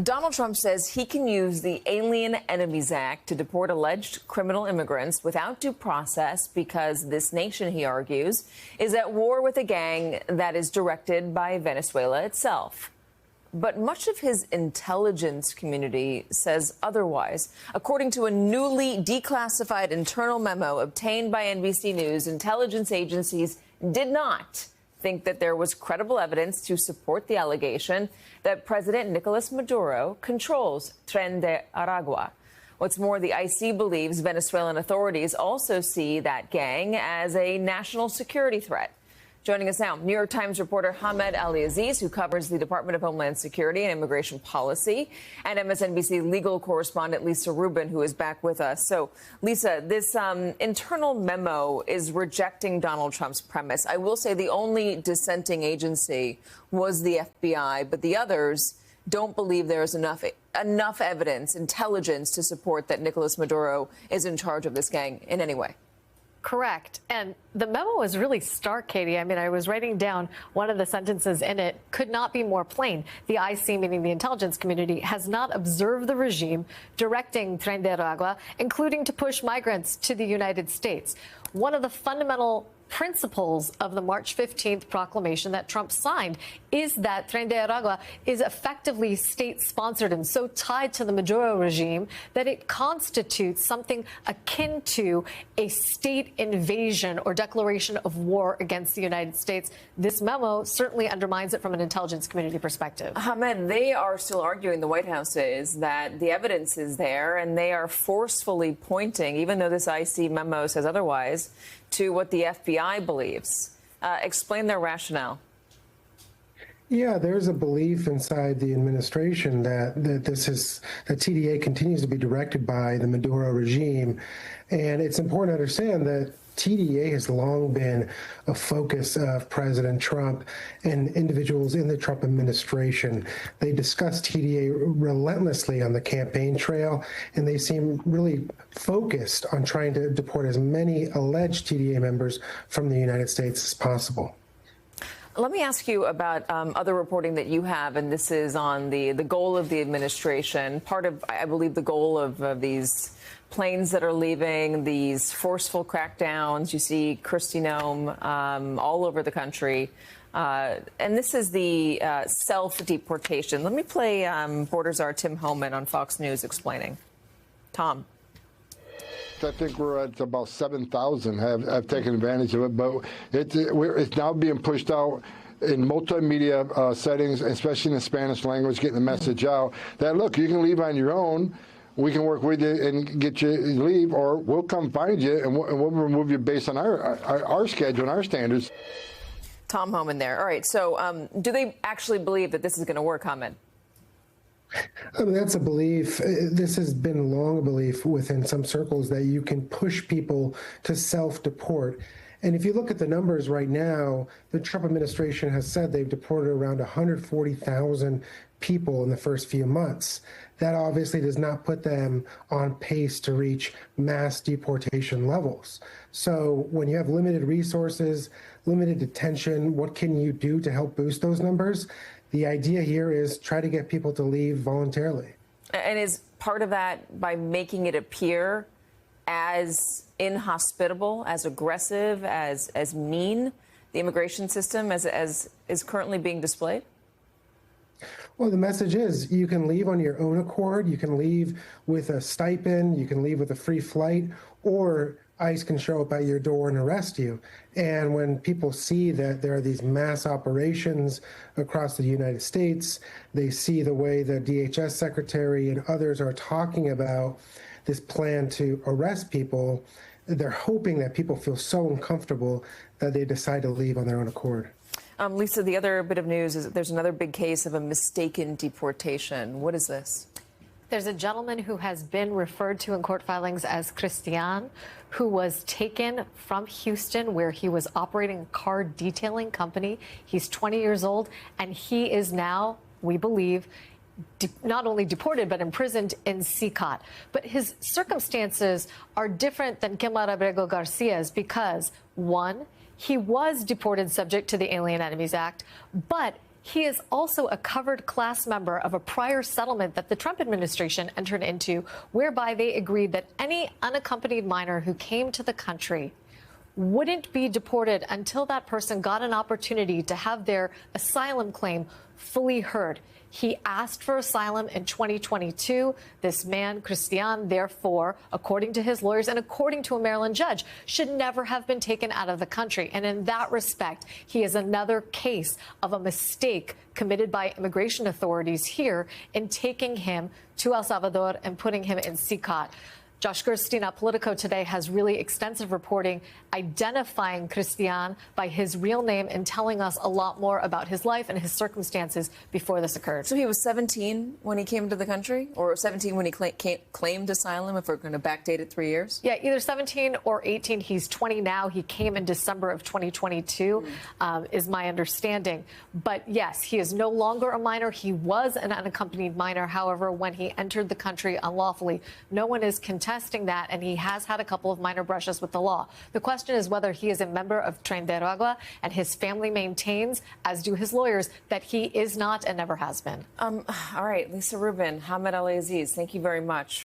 Donald Trump says he can use the Alien Enemies Act to deport alleged criminal immigrants without due process because this nation, he argues, is at war with a gang that is directed by Venezuela itself. But much of his intelligence community says otherwise. According to a newly declassified internal memo obtained by NBC News, intelligence agencies did not think that there was credible evidence to support the allegation that President Nicolas Maduro controls Tren de Aragua. What's more, the IC believes Venezuelan authorities also see that gang as a national security threat. Joining us now, New York Times reporter Hamed Ali-Aziz, who covers the Department of Homeland Security and Immigration Policy, and MSNBC legal correspondent Lisa Rubin, who is back with us. So, Lisa, this internal memo is rejecting Donald Trump's premise. I will say the only dissenting agency was the FBI, but the others don't believe there is enough evidence, intelligence to support that Nicolas Maduro is in charge of this gang in any way. Correct. And the memo is really stark, Katie. I mean, I was writing down one of the sentences in it could not be more plain. The IC, meaning the intelligence community, has not observed the regime directing Tren de Aragua, including to push migrants to the United States. One of the fundamental principles of the March 15th proclamation that Trump signed is that Tren de Aragua is effectively state-sponsored and so tied to the Maduro regime that it constitutes something akin to a state invasion or declaration of war against the United States. This memo certainly undermines it from an intelligence community perspective. Hamed, they are still arguing, the White House is, that the evidence is there, and they are forcefully pointing, even though this IC memo says otherwise, to what the FBI believes. Explain their rationale. Yeah, there's a belief inside the administration that TDA continues to be directed by the Maduro regime. And it's important to understand that TDA has long been a focus of President Trump and individuals in the Trump administration. They discuss TDA relentlessly on the campaign trail, and they seem really focused on trying to deport as many alleged TDA members from the United States as possible. Let me ask you about other reporting that you have, and this is on the goal of the administration. Part of, I believe, the goal of these planes that are leaving, these forceful crackdowns. You see Kristi Noem all over the country. And this is the self-deportation. Let me play Border Czar Tim Homan on Fox News explaining. Tom. I think we're at about 7,000 have taken advantage of it, but it's now being pushed out in multimedia settings, especially in the Spanish language, getting the message out that, look, you can leave on your own. We can work with you and get you to leave, or we'll come find you and we'll remove you based on our schedule and our standards. Tom Homan there. All right. So do they actually believe that this is going to work, Hamed? I mean, that's a belief. This has been long a belief within some circles that you can push people to self-deport. And if you look at the numbers right now, the Trump administration has said they've deported around 140,000 people in the first few months. That obviously does not put them on pace to reach mass deportation levels. So when you have limited resources, limited detention, what can you do to help boost those numbers? The idea here is try to get people to leave voluntarily. And is part of that by making it appear as inhospitable, as aggressive, as mean, the immigration system as is currently being displayed? Well, the message is you can leave on your own accord. You can leave with a stipend. You can leave with a free flight, or ICE can show up at your door and arrest you. And when people see that there are these mass operations across the United States, they see the way the DHS secretary and others are talking about this plan to arrest people, they're hoping that people feel so uncomfortable that they decide to leave on their own accord. Lisa, the other bit of news is that there's another big case of a mistaken deportation. What is this? There's a gentleman who has been referred to in court filings as Christian, who was taken from Houston, where he was operating a car detailing company. He's 20 years old, and he is now, we believe, not only deported, but imprisoned in CICOT. But his circumstances are different than Quimar Abrego Garcia's because, one, he was deported subject to the Alien Enemies Act, but He is also a covered class member of a prior settlement that the Trump administration entered into, whereby they agreed that any unaccompanied minor who came to the country wouldn't be deported until that person got an opportunity to have their asylum claim fully heard. He asked for asylum in 2022. This man, Christian, therefore, according to his lawyers and according to a Maryland judge, should never have been taken out of the country. And in that respect, he is another case of a mistake committed by immigration authorities here in taking him to El Salvador and putting him in CICOT. Josh Gerstein at Politico today has really extensive reporting identifying Christian by his real name and telling us a lot more about his life and his circumstances before this occurred. So he was 17 when he came to the country, or 17 when he claimed asylum, if we're going to backdate it 3 years? Yeah, either 17 or 18. He's 20 now. He came in December of 2022, is my understanding. But yes, he is no longer a minor. He was an unaccompanied minor. However, when he entered the country unlawfully, no one is contesting that, and he has had a couple of minor brushes with the law. The question is whether he is a member of Tren de Aragua, and his family maintains, as do his lawyers, that he is not and never has been. All right, Lisa Rubin, Hamed Ali Aziz, thank you very much.